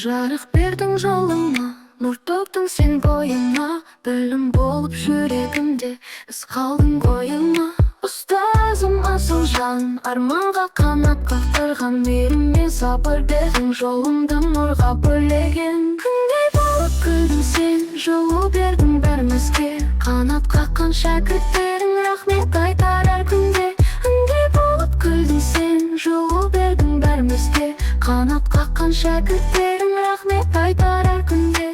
жарық бердің жолыма, нұр төктің сен бойыма. Білім болып жүрегімде, із қалдың бойыма. Ұстазым асылжан, арманға қанат қақтырған. Мейіріммен сабыр бердің, жолымды нұрға бөлеген. Күндей болып күлдің сен, жылу бердің бәрімізге. Қанат қаққан шәкірттерің рахмет айтар әр күнде. Күндей болып күлдің сен, жылу бердің бәрімізге. Қанат қаққан шәкірттерің рахмет айтар әр күнде.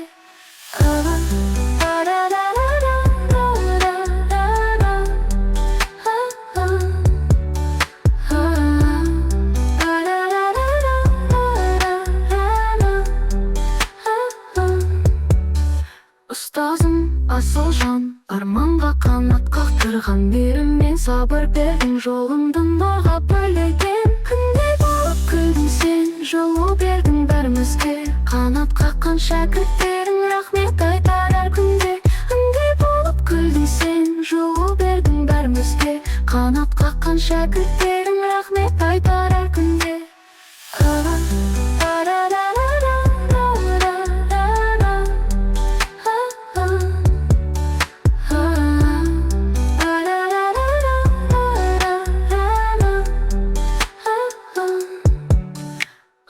Ұстазым асылжан, арманға қанат қақтырған. Мейіріммен сабыр бердің, жолымды нұрға бөлеген. Күндей болып күлдің сен, жылу бердің бәрімізге. Қанат қаққан шәкірттерің рахмет айтар әр күнде. Күндей болып күлдің сен, жылу бердің бәрімізге. Қанат қаққан шәкірттерің рахмет айтар әр күнде.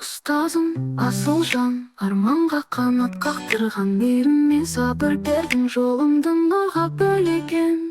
Ұстазым асылжан, арманға қанат қақтырған. Мейіріммен сабыр бердің, жолымды нұрға бөлеген.